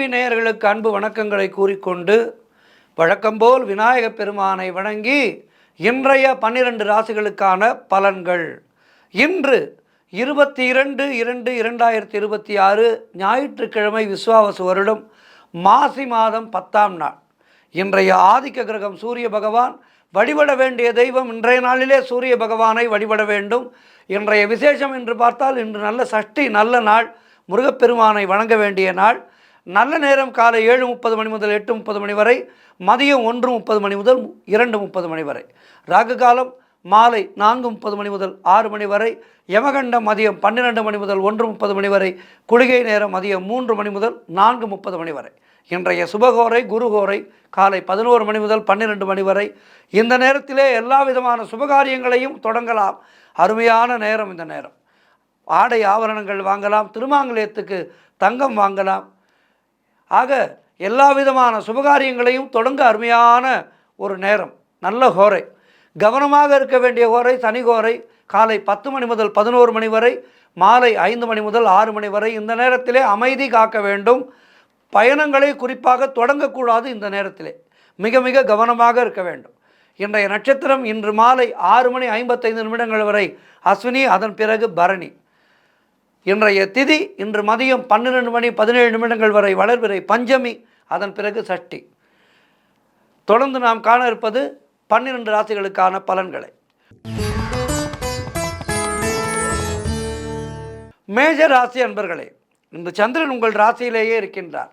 TV நேயர்களுக்கு அன்பு வணக்கங்களை கூறிக்கொண்டு வழக்கம்போல் விநாயகப் பெருமானை வணங்கி இன்றைய 12 ராசிகளுக்கான பலன்கள். இன்று 22/2/2026 ஞாயிற்றுக்கிழமை விஸ்வாவசு வருடம் மாசி மாதம் 10ஆம் நாள். இன்றைய ஆதிக்க கிரகம் சூரிய பகவான். வழிபட வேண்டிய தெய்வம் இன்றைய நாளிலே சூரிய பகவானை வழிபட வேண்டும். இன்றைய விசேஷம் என்று பார்த்தால் இன்று நல்ல சஷ்டி நல்ல நாள், முருகப்பெருமானை வணங்க வேண்டிய நாள். நல்ல நேரம் காலை 7:30 மணி முதல் 8:30 மணி வரை, மதியம் 1:30 மணி முதல் 2:30 மணி வரை, ராகு காலம் மாலை 4:30 மணி முதல் 6 மணி வரை, யமகண்டம் மதியம் 12 மணி முதல் 1:30 மணி வரை, குளிகை நேரம் மதியம் 3 மணி முதல் 4:30 மணி வரை. இன்றைய சுபகோரை குருகோரை காலை 11 மணி முதல் 12 மணி வரை. இந்த நேரத்திலே எல்லா விதமான சுபகாரியங்களையும் தொடங்கலாம். அருமையான நேரம் இந்த நேரம். ஆடை ஆபரணங்கள் வாங்கலாம், திருமாங்கல்யத்துக்கு தங்கம் வாங்கலாம். ஆக எல்லா விதமான சுபகாரியங்களையும் தொடங்க அருமையான ஒரு நேரம், நல்ல கோரை. கவனமாக இருக்க வேண்டிய கோரை சனி கோரை. காலை 10 மணி முதல் 11 மணி வரை, மாலை 5 மணி முதல் 6 மணி வரை. இந்த நேரத்திலே அமைதி காக்க வேண்டும். பயணங்களை குறிப்பாக தொடங்கக்கூடாது. இந்த நேரத்திலே மிக மிக கவனமாக இருக்க வேண்டும். இன்றைய நட்சத்திரம் இன்று மாலை 6:55 வரை அஸ்வினி, அதன் பிறகு பரணி. இன்றைய திதி இன்று மதியம் 12:17 வரை வளர்பிறை பஞ்சமி, அதன் பிறகு சஷ்டி. தொடர்ந்து நாம் காண இருப்பது 12 ராசிகளுக்கான பலன்களை. மேஜ ராசி அன்பர்களே, இன்று சந்திரன் உங்கள் ராசியிலேயே இருக்கின்றார்.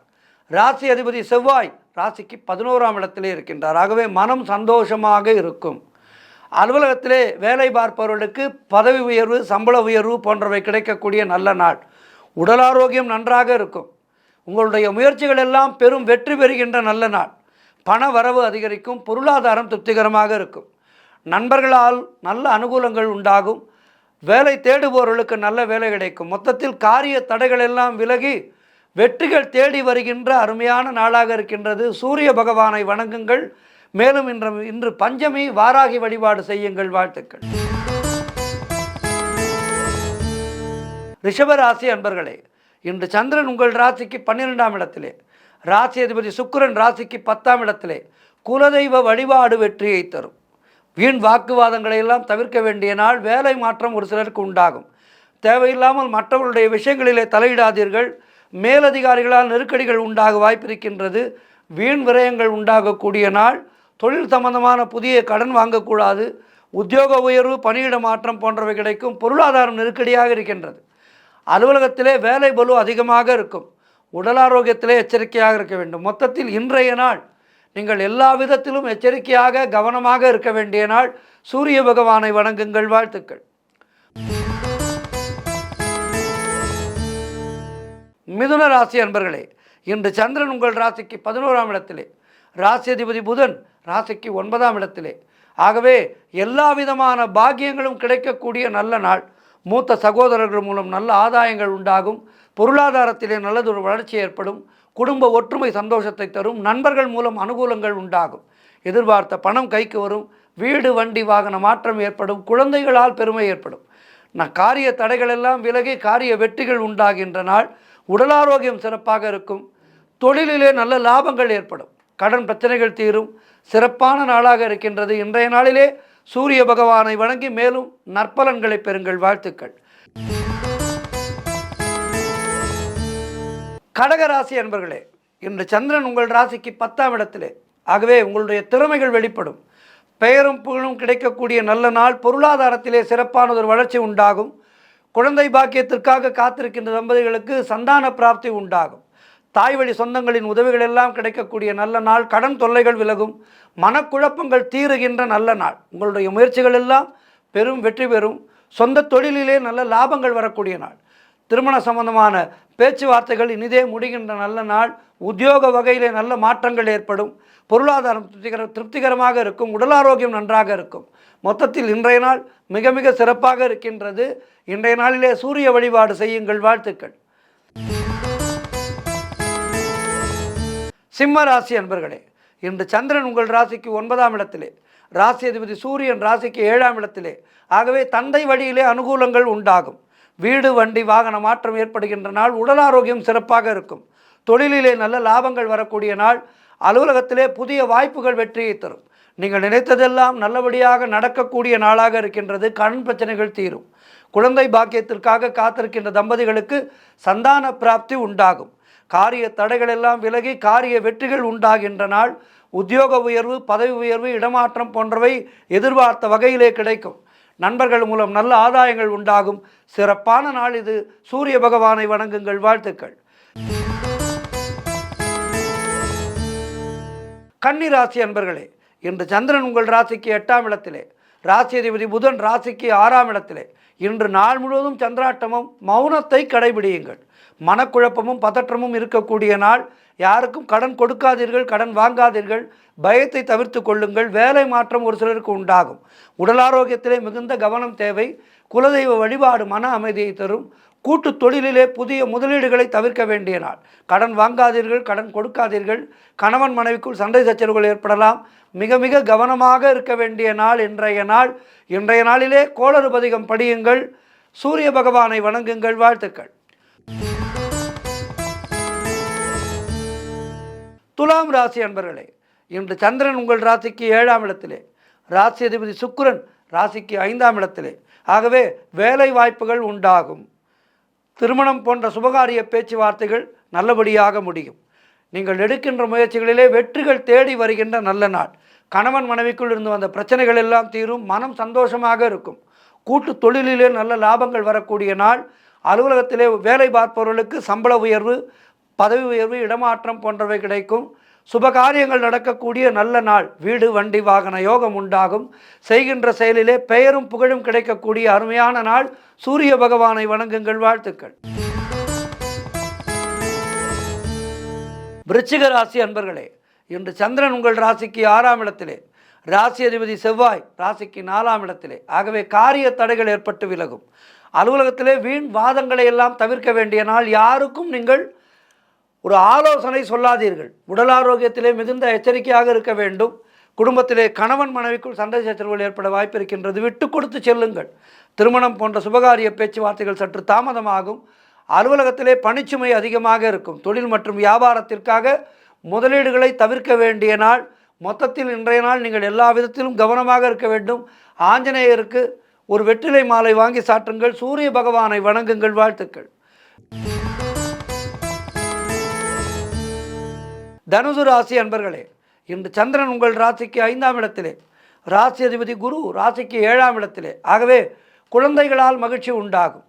ராசி அதிபதி செவ்வாய் ராசிக்கு 11ஆம் இடத்திலே இருக்கின்றார். ஆகவே மனம் சந்தோஷமாக இருக்கும். அலுவலகத்திலே வேலை பார்ப்பவர்களுக்கு பதவி உயர்வு, சம்பள உயர்வு போன்றவை கிடைக்கக்கூடிய நல்ல நாள். உடல் ஆரோக்கியம் நன்றாக இருக்கும். உங்களுடைய முயற்சிகள் எல்லாம் பெரும் வெற்றி பெறுகின்ற நல்ல நாள். பண வரவு அதிகரிக்கும். பொருளாதாரம் திருப்திகரமாக இருக்கும். நண்பர்களால் நல்ல அனுகூலங்கள் உண்டாகும். வேலை தேடுபவர்களுக்கு நல்ல வேலை கிடைக்கும். மொத்தத்தில் காரிய தடைகள் எல்லாம் விலகி வெற்றிகள் தேடி வருகின்ற அருமையான நாளாக இருக்கின்றது. சூரிய பகவானை வணங்குங்கள். மேலும் இன்று பஞ்சமி, வாராகி வழிபாடு செய்யுங்கள். வாழ்த்துக்கள். ரிஷபராசி அன்பர்களே, இன்று சந்திரன் உங்கள் ராசிக்கு 12ஆம் இடத்திலே, ராசி அதிபதி சுக்கிரன் ராசிக்கு 10ஆம் இடத்திலே. குலதெய்வ வழிபாடு வெற்றியை தரும். வீண் வாக்குவாதங்களை எல்லாம் தவிர்க்க வேண்டிய நாள். வேலை மாற்றம் ஒரு சிலருக்கு உண்டாகும். தேவையில்லாமல் மற்றவர்களுடைய விஷயங்களிலே தலையிடாதீர்கள். மேலதிகாரிகளால் நெருக்கடிகள் உண்டாக வாய்ப்பிருக்கின்றது. வீண் விரயங்கள் உண்டாகக்கூடிய நாள். தொழில் சம்பந்தமான புதிய கடன் வாங்கக்கூடாது. உத்தியோக உயர்வு, பணியிட மாற்றம் போன்றவை கிடைக்கும். பொருளாதாரம் நெருக்கடியாக இருக்கின்றது. அலுவலகத்திலே வேலை பளு அதிகமாக இருக்கும். உடல் ஆரோக்கியத்திலே எச்சரிக்கையாக இருக்க வேண்டும். மொத்தத்தில் இன்றைய நாள் நீங்கள் எல்லா விதத்திலும் எச்சரிக்கையாக கவனமாக இருக்க வேண்டிய நாள். சூரிய பகவானை வணங்குங்கள். வாழ்த்துக்கள். மிதுன ராசி அன்பர்களே, இன்று சந்திரன் உங்கள் ராசிக்கு 11ஆம் இடத்திலே, ராசி அதிபதி புதன் ராசிக்கு 9ஆம் இடத்திலே. ஆகவே எல்லா விதமான பாக்கியங்களும் கிடைக்கக்கூடிய நல்ல நாள். மூத்த சகோதரர்கள் மூலம் நல்ல ஆதாயங்கள் உண்டாகும். பொருளாதாரத்திலே நல்லதொரு வளர்ச்சி ஏற்படும். குடும்ப ஒற்றுமை சந்தோஷத்தை தரும். நண்பர்கள் மூலம் அனுகூலங்கள் உண்டாகும். எதிர்பார்த்த பணம் கைக்கு வரும். வீடு வண்டி வாகன மாற்றம் ஏற்படும். குழந்தைகளால் பெருமை ஏற்படும். காரிய தடைகள் எல்லாம் விலகி காரிய வெற்றிகள் உண்டாகின்ற நாள். உடல் ஆரோக்கியம் சிறப்பாக இருக்கும். தொழிலிலே நல்ல லாபங்கள் ஏற்படும். கடன் பிரச்சனைகள் தீரும். சிறப்பான நாளாக இருக்கின்றது. இன்றைய நாளிலே சூரிய பகவானை வணங்கி மேலும் நற்பலன்களை பெறுங்கள். வாழ்த்துக்கள். கடகராசி அன்பர்களே, இன்று சந்திரன் உங்கள் ராசிக்கு 10ஆம் இடத்திலே. ஆகவே உங்களுடைய திறமைகள் வெளிப்படும். பெயரும் புகழும் கிடைக்கக்கூடிய நல்ல நாள். பொருளாதாரத்திலே சிறப்பானதொரு வளர்ச்சி உண்டாகும். குழந்தை பாக்கியத்திற்காக காத்திருக்கின்ற தம்பதிகளுக்கு சந்தான பிராப்தி உண்டாகும். தாய் வழி சொந்தங்களின் உதவிகள் எல்லாம் கிடைக்கக்கூடிய நல்ல நாள். கடன் தொல்லைகள் விலகும். மனக்குழப்பங்கள் தீருகின்ற நல்ல நாள். உங்களுடைய முயற்சிகள் எல்லாம் பெரும் வெற்றி பெறும். சொந்த தொழிலிலே நல்ல லாபங்கள் வரக்கூடிய நாள். திருமண சம்பந்தமான பேச்சுவார்த்தைகள் இனிதே முடிகின்ற நல்ல நாள். உத்தியோக வகையிலே நல்ல மாற்றங்கள் ஏற்படும். பொருளாதாரம் திருப்திகரமாக இருக்கும். உடல் ஆரோக்கியம் நன்றாக இருக்கும். மொத்தத்தில் இன்றைய நாள் மிக மிக சிறப்பாக இருக்கின்றது. இன்றைய நாளிலே சூரிய வழிபாடு செய்யுங்கள். வாழ்த்துக்கள். சிம்ம ராசி அன்பர்களே, இன்று சந்திரன் உங்கள் ராசிக்கு 9ஆம் இடத்திலே, ராசி அதிபதி சூரியன் ராசிக்கு 7ஆம் இடத்திலே. ஆகவே தந்தை வழியிலே அனுகூலங்கள் உண்டாகும். வீடு வண்டி வாகன மாற்றம் ஏற்படுகின்ற நாள். உடல் ஆரோக்கியம் சிறப்பாக இருக்கும். தொழிலிலே நல்ல லாபங்கள் வரக்கூடிய நாள். அலுவலகத்திலே புதிய வாய்ப்புகள் வெற்றியை தரும். நீங்கள் நினைத்ததெல்லாம் நல்லபடியாக நடக்கக்கூடிய நாளாக இருக்கின்றது. கடன் பிரச்சனைகள் தீரும். குழந்தை பாக்கியத்திற்காக காத்திருக்கின்ற தம்பதிகளுக்கு சந்தான பிராப்தி உண்டாகும். காரிய தடைகள் எல்லாம் விலகி காரிய வெற்றிகள் உண்டாகின்ற நாள். உத்தியோக உயர்வு, பதவி உயர்வு, இடமாற்றம் போன்றவை எதிர்பார்த்த வகையிலே கிடைக்கும். நண்பர்கள் மூலம் நல்ல ஆதாயங்கள் உண்டாகும். சிறப்பான நாள் இது. சூரிய பகவானை வணங்குங்கள். வாழ்த்துக்கள். கன்னி ராசி அன்பர்களே, இன்று சந்திரன் உங்கள் ராசிக்கு 8ஆம் இடத்திலே, ராசி அதிபதி புதன் ராசிக்கு 6ஆம் இடத்திலே. இன்று நாள் முழுவதும் சந்திராட்டமும் மௌனத்தை கடைபிடியுங்கள். மனக்குழப்பமும் பதற்றமும் இருக்கக்கூடிய நாள். யாருக்கும் கடன் கொடுக்காதீர்கள், கடன் வாங்காதீர்கள். பயத்தை தவிர்த்து கொள்ளுங்கள். வேலை மாற்றம் ஒரு சிலருக்கு உண்டாகும். உடல் ஆரோக்கியத்திலே மிகுந்த கவனம் தேவை. குலதெய்வ வழிபாடு மன அமைதியை தரும். கூட்டு தொழிலிலே புதிய முதலீடுகளை தவிர்க்க வேண்டிய நாள். கடன் வாங்காதீர்கள், கடன் கொடுக்காதீர்கள். கணவன் மனைவிக்குள் சண்டை சச்சரவுகள் ஏற்படலாம். மிக மிக கவனமாக இருக்க வேண்டிய நாள் இன்றைய நாள். இன்றைய நாளிலே கோளறுபதிகம் படியுங்கள். சூரிய பகவானை வணங்குங்கள். வாழ்த்துக்கள். துலாம் ராசி அன்பர்களே, இன்று சந்திரன் உங்கள் ராசிக்கு 7ஆம் இடத்திலே, ராசி அதிபதி சுக்கிரன் ராசிக்கு 5ஆம் இடத்திலே. ஆகவே வேலை வாய்ப்புகள் உண்டாகும். திருமணம் போன்ற சுபகாரிய பேச்சுவார்த்தைகள் நல்லபடியாக முடியும். நீங்கள் எடுக்கின்ற முயற்சிகளிலே வெற்றிகள் தேடி வருகின்ற நல்ல நாள். கணவன் மனைவிக்குள் இருந்து வந்த பிரச்சனைகள் எல்லாம் தீரும். மனம் சந்தோஷமாக இருக்கும். கூட்டு தொழிலிலே நல்ல லாபங்கள் வரக்கூடிய நாள். அலுவலகத்திலே வேலை பார்ப்பவர்களுக்கு சம்பள உயர்வு, பதவி உயர்வு, இடமாற்றம் போன்றவை கிடைக்கும். சுபகாரியங்கள் நடக்கக்கூடிய நல்ல நாள். வீடு, வண்டி, வாகன யோகம் உண்டாகும். செய்கின்ற செயலிலே பெயரும் புகழும் கிடைக்கக்கூடிய அருமையான நாள். சூரிய பகவானை வணங்குங்கள். வாழ்த்துக்கள். விருச்சிக ராசி அன்பர்களே, இன்று சந்திரன் உங்கள் ராசிக்கு 6ஆம் இடத்திலே, ராசி அதிபதி செவ்வாய் ராசிக்கு 4ஆம் இடத்திலே. ஆகவே காரிய தடைகள் ஏற்பட்டு விலகும். அலுவலகத்திலே வீண் வாதங்களை எல்லாம் தவிர்க்க வேண்டிய நாள். யாருக்கும் நீங்கள் ஒரு ஆலோசனை சொல்லாதீர்கள். உடல் ஆரோக்கியத்திலே மிகுந்த எச்சரிக்கையாக இருக்க வேண்டும். குடும்பத்திலே கணவன் மனைவிக்குள் சண்டை சச்சரவுகள் ஏற்பட வாய்ப்பு இருக்கின்றது. விட்டு கொடுத்து செல்லுங்கள். திருமணம் போன்ற சுபகாரிய பேச்சுவார்த்தைகள் சற்று தாமதமாகும். அலுவலகத்திலே பணிச்சுமை அதிகமாக இருக்கும். தொழில் மற்றும் வியாபாரத்திற்காக முதலீடுகளை தவிர்க்க வேண்டிய நாள். மொத்தத்தில் இன்றைய நாள் நீங்கள் எல்லா விதத்திலும் கவனமாக இருக்க வேண்டும். ஆஞ்சநேயருக்கு ஒரு வெற்றிலை மாலை வாங்கி சாற்றுங்கள். சூரிய பகவானை வணங்குங்கள். வாழ்த்துக்கள். தனுசு ராசி அன்பர்களே, இன்று சந்திரன் உங்கள் ராசிக்கு 5ஆம் இடத்திலே, ராசி அதிபதி குரு ராசிக்கு 7ஆம் இடத்திலே. ஆகவே குழந்தைகளால் மகிழ்ச்சி உண்டாகும்.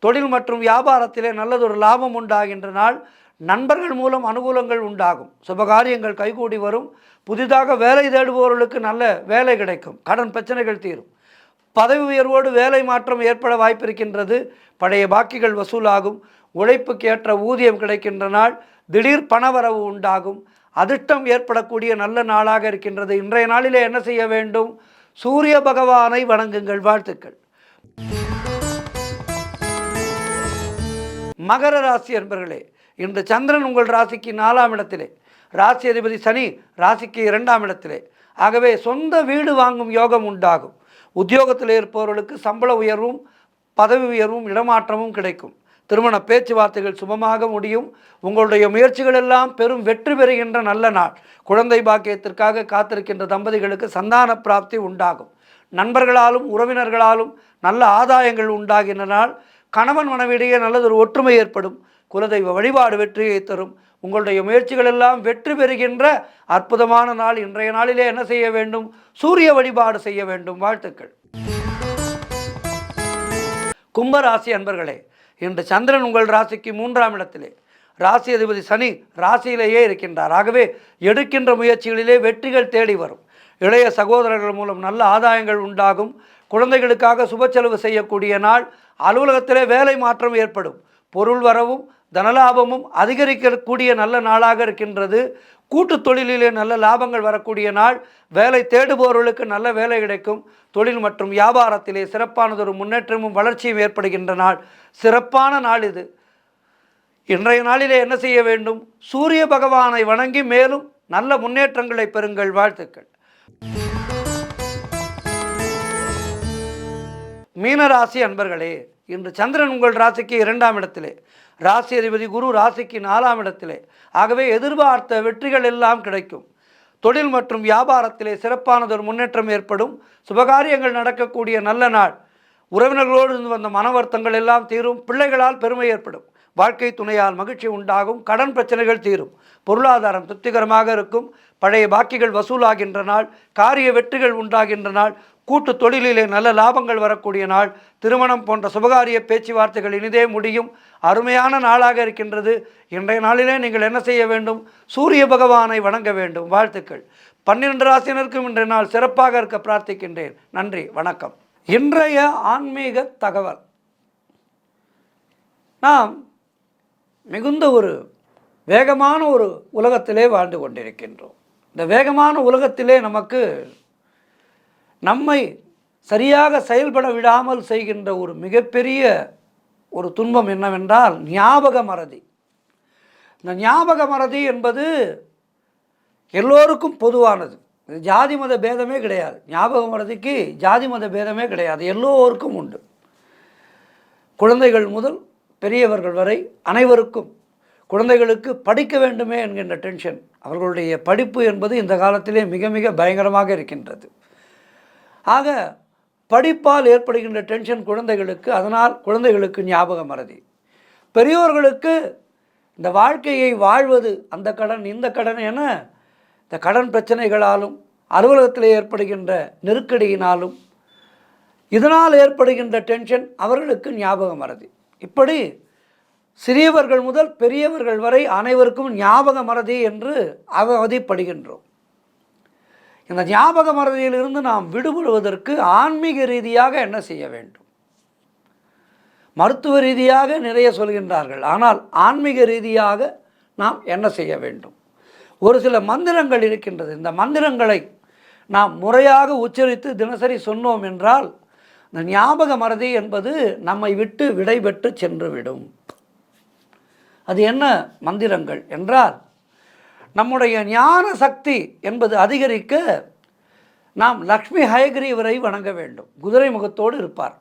தொழில் மற்றும் வியாபாரத்திலே நல்லதொரு லாபம் உண்டாகின்ற நாள். நண்பர்கள் மூலம் அனுகூலங்கள் உண்டாகும். சுபகாரியங்கள் கைகூடி வரும். புதிதாக வேலை தேடுபவர்களுக்கு நல்ல வேலை கிடைக்கும். கடன் பிரச்சனைகள் தீரும். பதவி உயர்வோடு வேலை மாற்றம் ஏற்பட வாய்ப்பிருக்கின்றது. பழைய பாக்கிகள் வசூலாகும். உழைப்புக்கு ஏற்ற ஊதியம் கிடைக்கின்ற நாள். திடீர் பணவரவு உண்டாகும். அதிர்ஷ்டம் ஏற்படக்கூடிய நல்ல நாளாக இருக்கின்றது. இன்றைய நாளிலே என்ன செய்ய வேண்டும்? சூரிய பகவானை வணங்குங்கள். வாழ்த்துக்கள். மகர ராசி என்பர்களே, இன்று சந்திரன் உங்கள் ராசிக்கு 4ஆம் இடத்திலே, ராசி அதிபதி சனி ராசிக்கு 2ஆம் இடத்திலே. ஆகவே சொந்த வீடு வாங்கும் யோகம் உண்டாகும். உத்தியோகத்தில் இருப்பவர்களுக்கு சம்பள உயர்வும், பதவி உயர்வும், இடமாற்றமும் கிடைக்கும். திருமண பேச்சுவார்த்தைகள் சுபமாக முடியும். உங்களுடைய முயற்சிகள் எல்லாம் பெரும் வெற்றி பெறுகின்ற நல்ல நாள். குழந்தை பாக்கியத்திற்காக காத்திருக்கின்ற தம்பதிகளுக்கு சந்தான பிராப்தி உண்டாகும். நண்பர்களாலும் உறவினர்களாலும் நல்ல ஆதாயங்கள் உண்டாகின்ற நாள். கணவன் மனைவியிடையே நல்லதொரு ஒற்றுமை ஏற்படும். குலதெய்வ வழிபாடு வெற்றியை தரும். உங்களுடைய முயற்சிகள் எல்லாம் வெற்றி பெறுகின்ற அற்புதமான நாள். இன்றைய நாளிலே என்ன செய்ய வேண்டும்? சூரிய வழிபாடு செய்ய வேண்டும். வாழ்த்துக்கள். கும்பராசி அன்பர்களே, இன்று சந்திரன் உங்கள் ராசிக்கு 3ஆம் இடத்திலே, ராசி அதிபதி சனி ராசியிலேயே இருக்கின்றார். ஆகவே எடுக்கின்ற முயற்சிகளிலே வெற்றிகள் தேடி வரும். இளைய சகோதரர்கள் மூலம் நல்ல ஆதாயங்கள் உண்டாகும். குழந்தைகளுக்காக சுப செலவு செய்யக்கூடிய நாள். அலுவலகத்திலே வேலை மாற்றம் ஏற்படும். பொருள் வரவும் தனலாபமும் அதிகரிக்கக்கூடிய நல்ல நாளாக இருக்கின்றது. கூட்டு தொழிலிலே நல்ல லாபங்கள் வரக்கூடிய நாள். வேலை தேடுபவர்களுக்கு நல்ல வேலை கிடைக்கும். தொழில் மற்றும் வியாபாரத்திலே சிறப்பானதொரு முன்னேற்றமும் வளர்ச்சியும் ஏற்படுகின்ற நாள். சிறப்பான நாள் இது. இன்றைய நாளிலே என்ன செய்ய வேண்டும்? சூரிய பகவானை வணங்கி மேலும் நல்ல முன்னேற்றங்களை பெறுங்கள். வாழ்த்துக்கள். மீனராசி அன்பர்களே, இன்று சந்திரன் உங்கள் ராசிக்கு 2ஆம் இடத்திலே, ராசி அதிபதி குரு ராசிக்கு 4ஆம் இடத்திலே. ஆகவே எதிர்பார்த்த வெற்றிகள் எல்லாம் கிடைக்கும். தொழில் மற்றும் வியாபாரத்திலே சிறப்பானதொரு முன்னேற்றம் ஏற்படும். சுபகாரியங்கள் நடக்கக்கூடிய நல்ல நாள். உறவினர்களோடு இருந்து வந்த மன வருத்தங்கள் எல்லாம் தீரும். பிள்ளைகளால் பெருமை ஏற்படும். வாழ்க்கை துணையால் மகிழ்ச்சி உண்டாகும். கடன் பிரச்சனைகள் தீரும். பொருளாதாரம் திருப்திகரமாக இருக்கும். பழைய பாக்கிகள் வசூலாகின்ற நாள். காரிய வெற்றிகள் உண்டாகின்ற நாள். கூட்டு தொழிலிலே நல்ல லாபங்கள் வரக்கூடிய நாள். திருமணம் போன்ற சுபகாரிய பேச்சுவார்த்தைகள் இனிதே முடியும். அருமையான நாளாக இருக்கின்றது. இன்றைய நாளிலே நீங்கள் என்ன செய்ய வேண்டும்? சூரிய பகவானை வணங்க வேண்டும். வாழ்த்துக்கள். 12 ராசினருக்கும் இன்றைய நாள் சிறப்பாக இருக்க பிரார்த்திக்கின்றேன். நன்றி, வணக்கம். இன்றைய ஆன்மீக தகவல். நாம் மிகுந்த ஒரு வேகமான ஒரு உலகத்திலே வாழ்ந்து கொண்டிருக்கின்றோம். இந்த வேகமான உலகத்திலே நம்மை சரியாக செயல்பட விடாமல் செய்கின்ற ஒரு மிகப்பெரிய ஒரு துன்பம் என்னவென்றால் ஞாபக மறதி. இந்த ஞாபக மறதி என்பது எல்லோருக்கும் பொதுவானது. இது ஜாதி மத பேதமே கிடையாது. ஞாபக மறதிக்கு ஜாதி மத பேதமே கிடையாது, எல்லோருக்கும் உண்டு. குழந்தைகள் முதல் பெரியவர்கள் வரை அனைவருக்கும். குழந்தைகளுக்கு படிக்க வேண்டுமே என்கின்ற டென்ஷன். அவர்களுடைய படிப்பு என்பது இந்த காலத்திலே மிக மிக பயங்கரமாக இருக்கின்றது. ஆக படிப்பால் ஏற்படுகின்ற டென்ஷன் குழந்தைகளுக்கு, அதனால் குழந்தைகளுக்கு ஞாபக மறதி. பெரியோர்களுக்கு இந்த வாழ்க்கையை வாழ்வது, அந்த கடன் இந்த கடன் என இந்த கடன் பிரச்சனைகளாலும் அலுவலகத்தில் ஏற்படுகின்ற நெருக்கடியினாலும் இதனால் ஏற்படுகின்ற டென்ஷன் அவர்களுக்கு ஞாபக மறதி. இப்படி சிறியவர்கள் முதல் பெரியவர்கள் வரை அனைவருக்கும் ஞாபக மறதி என்று அவதிப்படுகின்றோம். இந்த ஞாபக மறதியிலிருந்து நாம் விடுபடுவதற்கு ஆன்மீக ரீதியாக என்ன செய்ய வேண்டும்? மருத்துவ ரீதியாக நிறைய சொல்கின்றார்கள். ஆனால் ஆன்மீக ரீதியாக நாம் என்ன செய்ய வேண்டும்? ஒரு சில மந்திரங்கள் இருக்கின்றது. இந்த மந்திரங்களை நாம் முறையாக உச்சரித்து தினசரி சொன்னோம் என்றால் இந்த ஞாபக மறதி என்பது நம்மை விட்டு விடைபெற்று சென்றுவிடும். அது என்ன மந்திரங்கள் என்றால், நம்முடைய ஞான சக்தி என்பது அதிகரிக்க நாம் லக்ஷ்மி ஹயக்ரீவரை வணங்க வேண்டும். குதிரை முகத்தோடு இருப்பார்.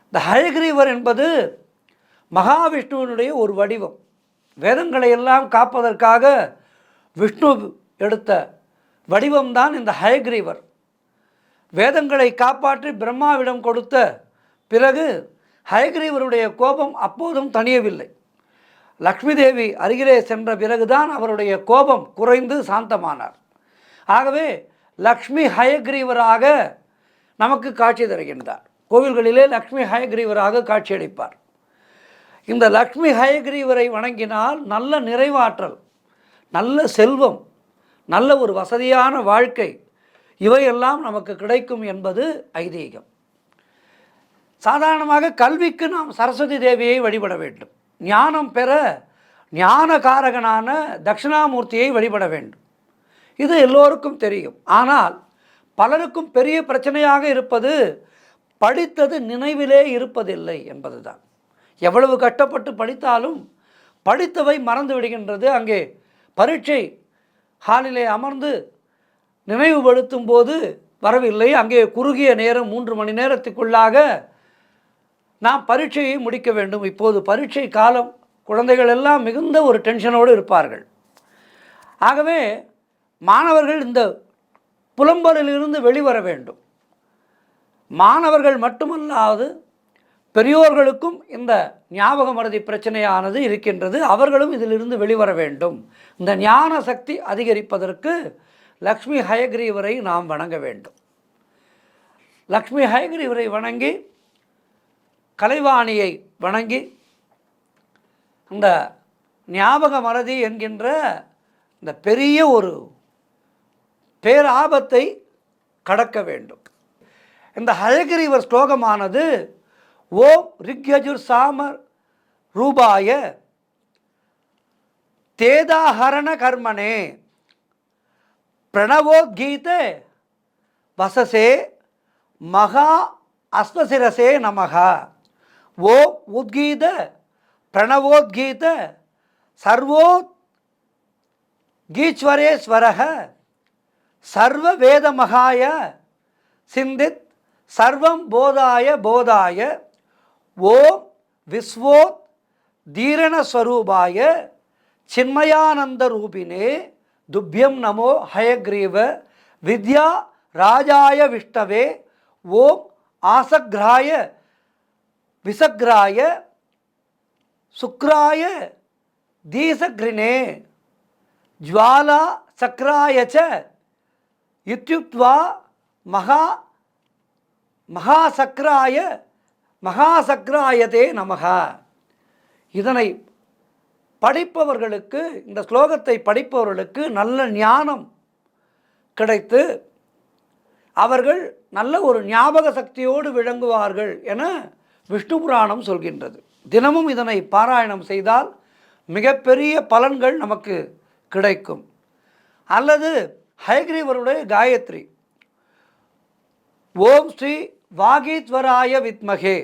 இந்த ஹயக்ரீவர் என்பது மகாவிஷ்ணுவினுடைய ஒரு வடிவம். வேதங்களை எல்லாம் காப்பதற்காக விஷ்ணு எடுத்த வடிவம்தான் இந்த ஹயக்ரீவர். வேதங்களை காப்பாற்றி பிரம்மாவிடம் கொடுத்த பிறகு ஹயக்ரீவருடைய கோபம் அப்போதும் தணியவில்லை. லக்ஷ்மி தேவி அருகிலே சென்ற பிறகுதான் அவருடைய கோபம் குறைந்து சாந்தமானார். ஆகவே லக்ஷ்மி ஹயக்ரீவராக நமக்கு காட்சி தருகின்றார். கோவில்களிலே லக்ஷ்மி ஹயக்ரீவராக காட்சியளிப்பார். இந்த லக்ஷ்மி ஹயக்ரீவரை வணங்கினால் நல்ல நிறைவாற்றல், நல்ல செல்வம், நல்ல ஒரு வசதியான வாழ்க்கை இவையெல்லாம் நமக்கு கிடைக்கும் என்பது ஐதீகம். சாதாரணமாக கல்விக்கு நாம் சரஸ்வதி தேவியை வழிபட வேண்டும். ஞானம் பெற ஞானகாரகனான தட்சிணாமூர்த்தியை வழிபட வேண்டும். இது எல்லோருக்கும் தெரியும். ஆனால் பலருக்கும் பெரிய பிரச்சனையாக இருப்பது படித்தது நினைவிலே இருப்பதில்லை என்பதுதான். எவ்வளவு கஷ்டப்பட்டு படித்தாலும் படித்தவை மறந்து விடுகின்றது. அங்கே பரீட்சை ஹாலிலே அமர்ந்து நினைவுபடுத்தும் போது வரவில்லை. அங்கே குறுகிய நேரம் 3 மணி நேரத்துக்குள்ளாக நாம் பரீட்சையை முடிக்க வேண்டும். இப்போது பரீட்சை காலம். குழந்தைகள் எல்லாம் மிகுந்த ஒரு டென்ஷனோடு இருப்பார்கள். ஆகவே மாணவர்கள் இந்த புலம்பலிலிருந்து வெளிவர வேண்டும். மாணவர்கள் மட்டுமல்லாது பெரியோர்களுக்கும் இந்த ஞாபக மறதி பிரச்சனையானது இருக்கின்றது. அவர்களும் இதிலிருந்து வெளிவர வேண்டும். இந்த ஞான சக்தி அதிகரிப்பதற்கு லக்ஷ்மி ஹயக்ரீவரை நாம் வணங்க வேண்டும். லக்ஷ்மி ஹயக்ரீவரை வணங்கி, கலைவாணியை வணங்கி, இந்த ஞாபக மறதி என்கின்ற இந்த பெரிய ஒரு பேராபத்தை கடக்க வேண்டும். இந்த ஹயக்ரீவர் ஸ்லோகமானது ஓம் ரிக்யஜுர் சாமர் ரூபாய தேதாஹரண கர்மனே பிரணவோத்கீத வசசே மகா அஸ்வசிரசே நமக. ஓம் உத்கீத பிரணவோத்கீத சர்வோத் கீஸ்வரேஸ்வரக சர்வ வேதமகாய சிந்தித் சர்வம் போதாய போதாய ஓம் விஸ்வோத் தீரணஸ்வரூபாய சின்மயானந்த ரூபினே துப்யம் நமோ ஹயக்ரீவ வித்யா ராஜாய விஷ்ணவே ஓம் ஆசக்ராய விசக்ராய சுக்ராய தீசக்ரினே ஜ்வாலா சக்ராய ச இத்யுக்த்வா மகாசக்ராயதே நமக. இதனை படிப்பவர்களுக்கு, இந்த ஸ்லோகத்தை படிப்பவர்களுக்கு நல்ல ஞானம் கிடைத்து அவர்கள் நல்ல ஒரு ஞாபக சக்தியோடு விளங்குவார்கள் என விஷ்ணு புராணம் சொல்கின்றது. தினமும் இதனை பாராயணம் செய்தால் மிகப்பெரிய பலன்கள் நமக்கு கிடைக்கும். அல்லது ஹயக்ரீவருடைய காயத்ரி ஓம் ஸ்ரீ வாகீஸ்வராய வித்மகே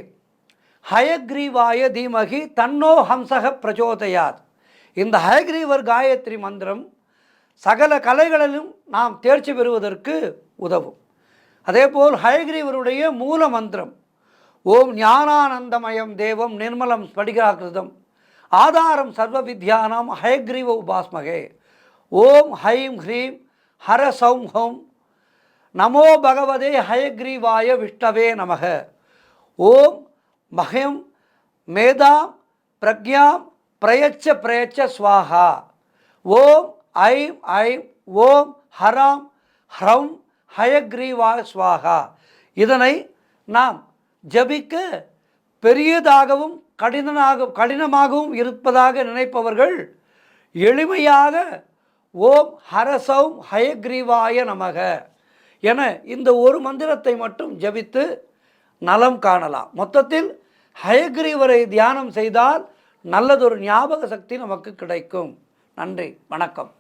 ஹயக்ரீவாய தீமகி தன்னோ ஹம்சக பிரச்சோதயாத். இந்த ஹயக்ரீவர் காயத்ரி மந்திரம் சகல கலைகளிலும் நாம் தேர்ச்சி பெறுவதற்கு உதவும். அதேபோல் ஹயக்ரீவருடைய மூல மந்திரம் ஓம் ஞானானந்தமயம் தேவம் நிர்மலம் ஸ்படிகாகிருதம் ஆதாரம் சர்வ வித்யானாம் ஹயக்ரீவ உபாஸ்மகே ஓம் ஹைம் ஹ்ரீம் ஹர சௌம் ஹௌம் நமோ பகவதே ஹயக்ரீவாய விஷ்ணவே நமக ஓம் மஹம் மேதாம் பிரக்ஞாம் பிரயச்ச ஸ்வாஹா ஓம் ஐம் ஐம் ஓம் ஹராம் ஹ்ரௌம் ஹயக்ரீவாய ஸ்வாஹா. இதனை நாம் ஜபிக்க பெரியதாகவும் கடினமாகவும் இருப்பதாக நினைப்பவர்கள் எளிமையாக ஓம் ஹரசௌம் ஹயக்ரீவாய நமக என இந்த ஒரு மந்திரத்தை மட்டும் ஜபித்து நலம் காணலாம். மொத்தத்தில் ஹயக்ரீவரை தியானம் செய்தால் நல்லதொரு ஞாபக சக்தி நமக்கு கிடைக்கும். நன்றி, வணக்கம்.